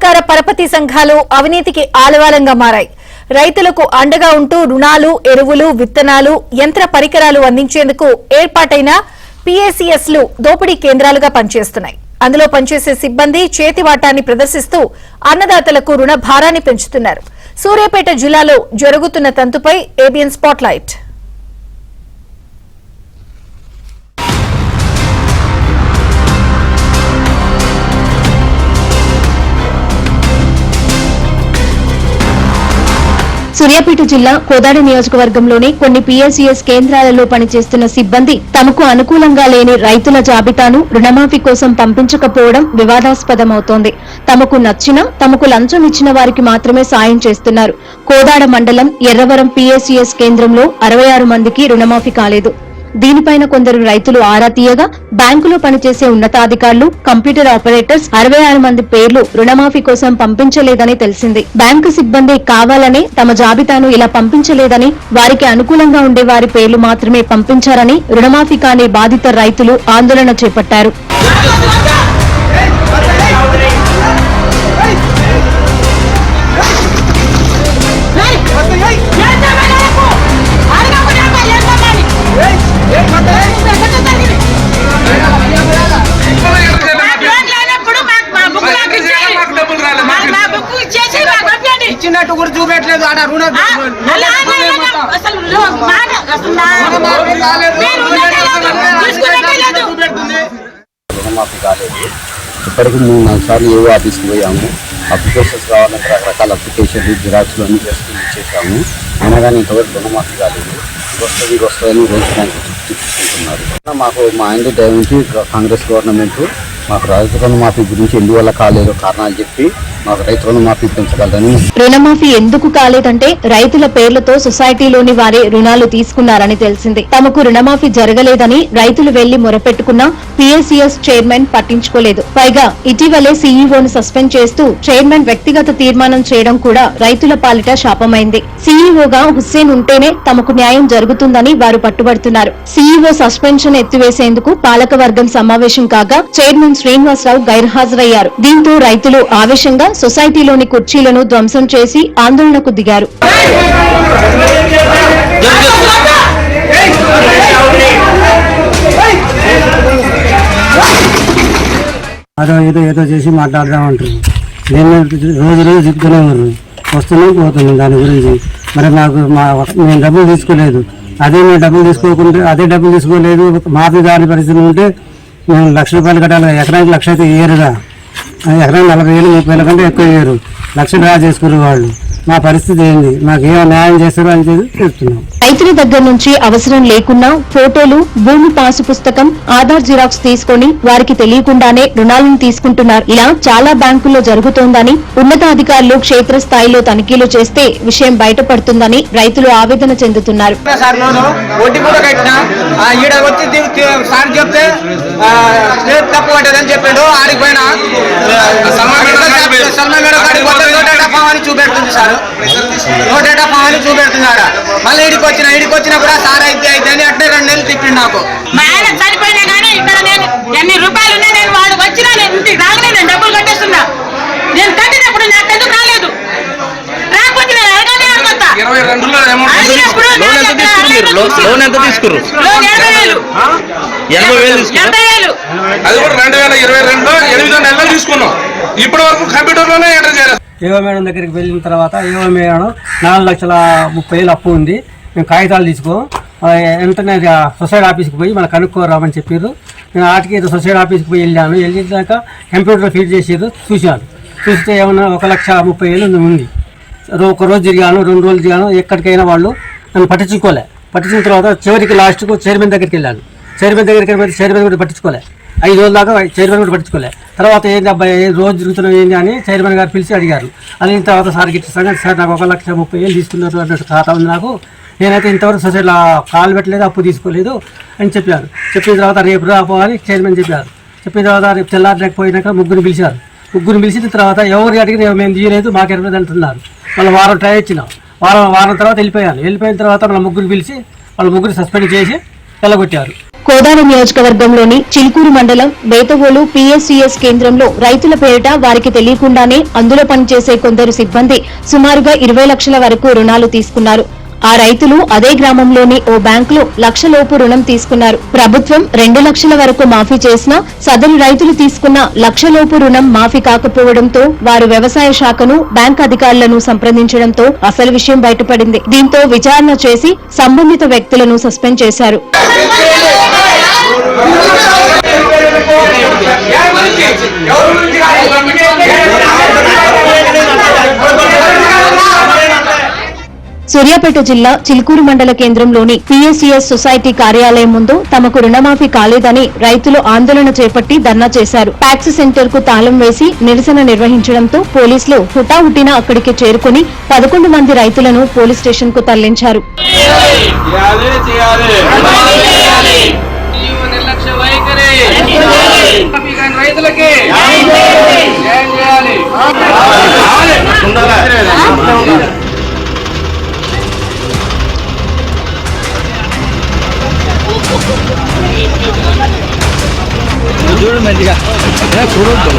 సహకార పరపతి సంఘాలు అవినీతికి ఆలవాలంగా మారాయి. రైతులకు అండగా ఉంటూ రుణాలు, ఎరువులు, విత్తనాలు, యంత్ర పరికరాలు అందించేందుకు ఏర్పాటైన పీఏసీఎస్లు దోపిడీ కేంద్రాలుగా పనిచేస్తున్నాయి. అందులో పనిచేసే సిబ్బంది చేతివాటాన్ని ప్రదర్శిస్తూ అన్నదాతలకు రుణ భారాన్ని పెంచుతున్నారు. సూర్యాపేట జిల్లాలో జరుగుతున్న తంతుపై ఏబిఎన్ స్పాట్లైట్. సూర్యాపేట జిల్లా కోదాడ నియోజకవర్గంలోని కొన్ని పీఎస్ఈఎస్ కేంద్రాలలో పనిచేస్తున్న సిబ్బంది తమకు అనుకూలంగా లేని రైతుల జాబితాను రుణమాఫీ కోసం పంపించకపోవడం వివాదాస్పదమవుతోంది. తమకు నచ్చినా తమకు లంచం ఇచ్చిన వారికి మాత్రమే సాయం చేస్తున్నారు. కోదాడ మండలం ఎర్రవరం పీఎస్ఈఎస్ కేంద్రంలో 66 మందికి రుణమాఫీ కాలేదు. దీనిపైన కొందరు రైతులు ఆరా తీయగా బ్యాంకులో పనిచేసే ఉన్నతాధికారులు, కంప్యూటర్ ఆపరేటర్స్ 66 మంది పేర్లు రుణమాఫీ కోసం పంపించలేదని తెలిసింది. బ్యాంకు సిబ్బంది కావాలనే తమ జాబితాను ఇలా పంపించలేదని, వారికి అనుకూలంగా ఉండే వారి పేర్లు మాత్రమే పంపించారని రుణమాఫీ కాని బాధిత రైతులు ఆందోళన చేపట్టారు. ఇచ్చినట్టు కూడా చూపెట్టలేదు. రుణమాఫీ కాలేదు. ఇప్పటికి 3-4 సార్లు ఏవో ఆఫీస్కి పోయాము. అప్లికేషన్స్ కావాలంటే రకరకాల అప్లికేషన్లు, జిరాక్స్లు అన్నీ చేసుకుని ఇచ్చేసాము. అయినా కానీ ఇంతవరకు రుణమాఫీ కాలేదు. ఇది వస్తుందని రోజు బ్యాంకు చూసుకుంటున్నారు. మాకు మా ఇంటి టైం నుంచి కాంగ్రెస్ గవర్నమెంట్ మాకు రైతు రుణమాఫీ గురించి ఎందువల్ల కాలేదో కారణాలు చెప్పి మాకు రైతు రుణమాఫీ పెంచగలదని. రుణమాఫీ ఎందుకు కాలేదంటే రైతుల పేర్లతో సొసైటీలోని వారే రుణాలు తీసుకున్నారని తెలిసింది. తమకు రుణమాఫీ జరగలేదని రైతులు వెళ్లి మొరపెట్టుకున్నా పీఎస్ఈఎస్ చైర్మన్ పట్టించుకోలేదు. పైగా ఇటీవలే సీఈఓను సస్పెండ్ చేస్తూ చైర్మన్ వ్యక్తిగత తీర్మానం చేయడం కూడా రైతుల పాలిట శాపమైంది. సీఈఓగా హుస్సేన్ ఉంటేనే తమకు న్యాయం జరుగుతుందని వారు పట్టుబడుతున్నారు. సీఈఓ సస్పెన్షన్ ఎత్తివేసేందుకు పాలకవర్గం సమావేశం కాగా చైర్మన్ శ్రీనివాసరావు గైర్హాజరయ్యారు. దీంతో రైతులు ఆవేశంగా సొసైటీలోని కుర్చీలను ధ్వంసం చేసి ఆందోళనకు దిగారు. ఏదో చేసి మాట్లాడదామంటారు. రోజు చెప్తూనే ఉన్నారు. వస్తున్నాం పోతున్నాం దాని గురించి. మరి నేను డబ్బులు తీసుకోలేదు. మేము డబ్బులు తీసుకోకుండా డబ్బులు తీసుకోలేదు. మాఫీ దాని పరిస్థితి ఉంటే మేము ₹1,00,000 కట్టాలి. ఎకరానికి 1,00,000 అయితే ఇయ్యరుగా. ఎకరానికి 40,000-30,000 కంటే ఎక్కువ ఇయ్యరు. 1,00,000 డ్రా చేసుకున్నారు వాళ్ళు. మా పరిస్థితి ఏంది? మాకు ఏమో న్యాయం చేస్తారో అని చెప్తున్నాం. రైతుల దగ్గర నుంచి అవసరం లేకున్నా ఫోటోలు, భూమి పాసు పుస్తకం, ఆధార్ జిరాక్స్ తీసుకుని వారికి తెలియకుండానే రుణాలను తీసుకుంటున్నారు. ఇలా చాలా బ్యాంకుల్లో జరుగుతోందని, ఉన్నతాధికారులు క్షేత్రస్థాయిలో తనిఖీలు చేస్తే విషయం బయటపడుతుందని రైతులు ఆవేదన చెందుతున్నారు. చూపెడుతున్నాడు. మళ్ళీ ఇడికి వచ్చినా కూడా సార్ అయితే అని అట్నే 2 నెలలు తిప్పిండు నాకు. మా ఆయన చనిపోయినా కానీ ఇక్కడ నేను ఎన్ని రూపాయలు ఉన్నా నేను వాడు వచ్చినా నేను ఇంటికి రాగానే నేను డబ్బులు కట్టేస్తున్నా. నేను కట్టినప్పుడు నాకు ఎందుకు రాలేదు? రాకపోతే నేను అడగానే అడగొస్తా. 22లో లోన్ ఎంత తీసుకున్నారు? 80,000. అది కూడా 2022లో 8 నెలలు తీసుకున్నాం. ఇప్పటి వరకు కంప్యూటర్లోనే ఎంటర్ చేయాలి. ఏవో మేడం దగ్గరికి వెళ్ళిన తర్వాత ఏవో మేడం 4,30,000 అప్పు ఉంది, మేము కాగితాలు తీసుకో వెంటనే సొసైటీ ఆఫీస్కి పోయి మనకు కనుక్కోరామని చెప్పారు. నేను ఆటికి సొసైటీ ఆఫీస్కి పోయి వెళ్ళాక కంప్యూటర్లో ఫీడ్ చేసారు. చూస్తే ఏమన్నా 1,30,000 ఉంది. ఒక రోజు తిరిగాను, 2 రోజులు తిరిగాను. ఎక్కడికైనా వాళ్ళు నన్ను పట్టించుకున్న తర్వాత చివరికి లాస్ట్కు చైర్మన్ దగ్గరికి వెళ్ళాను. చైర్మన్ దగ్గరికి వెళ్ళి చైర్మన్ కూడా పట్టించుకోలే. 5 రోజుల దాకా చైర్మన్ కూడా పట్టించుకోలే. తర్వాత ఏంటి అబ్బాయి రోజు తిరుగుతున్నాం ఏంటి అని చైర్మన్ గారు పిలిచి అడిగారు. అడిగిన తర్వాత సార్ గిట్ట సంగతి సార్ నాకు 1,30,000 తీసుకున్నారు అన్నట్టు ఖాతా ఉంది నాకు. నేనైతే ఇంతవరకు సొసైటీలో కాలు పెట్టలేదు, అప్పు తీసుకోలేదు అని చెప్పారు. చెప్పిన తర్వాత రేపు రాపో అని చైర్మన్ చెప్పారు. చెప్పిన తర్వాత రేపు తెల్లారలేకపోయినాక ముగ్గురు పిలిచారు. పిలిచిన తర్వాత ఎవరు అడిగినా మేము తీయలేదు, మాకు ఎరవదు అంటున్నారు. మళ్ళీ వారం ట్రై ఇచ్చినాం. వారం తర్వాత వెళ్ళిపోయిన తర్వాత మళ్ళీ ముగ్గురు పిలిచి వాళ్ళ ముగ్గురు సస్పెండ్ చేసి వెళ్ళగొట్టారు. కోదాడ నియోజకవర్గంలోని చిలుకూరు మండలం బేతవోలు PSCS కేంద్రంలో రైతుల పేరిట వారికి తెలియకుండానే అందులో పనిచేసే కొందరు సిబ్బంది సుమారుగా 20 లక్షల వరకు రుణాలు తీసుకున్నారు. ఆ రైతులు అదే గ్రామంలోని ఓ బ్యాంకులో లక్షలోపు రుణం తీసుకున్నారు. ప్రభుత్వం 2 లక్షల వరకు మాఫీ చేసినా సదరు రైతులు తీసుకున్న లక్షలోపు రుణం మాఫీ కాకపోవడంతో వారు వ్యవసాయ శాఖను బ్యాంక్ అధికారులను సంప్రదించడంతో అసలు విషయం బయటపడింది. దీంతో విచారణ చేసి సంబంధిత వ్యక్తులను సస్పెండ్ చేశారు. సూర్యాపేట జిల్లా చిలుకూరు మండల కేంద్రంలోని PSCS సొసైటీ కార్యాలయం ముందు తమకు రుణమాఫీ కాలేదని రైతులు ఆందోళన చేపట్టి ధర్నా చేశారు. ప్యాక్స్ సెంటర్ కు తాళం వేసి నిరసన నిర్వహించడంతో పోలీసులు హుటాహుటిన అక్కడికి చేరుకుని 11 మంది రైతులను పోలీస్ స్టేషన్ కు తరలించారు. చూడు మంచిగా చూడొద్దు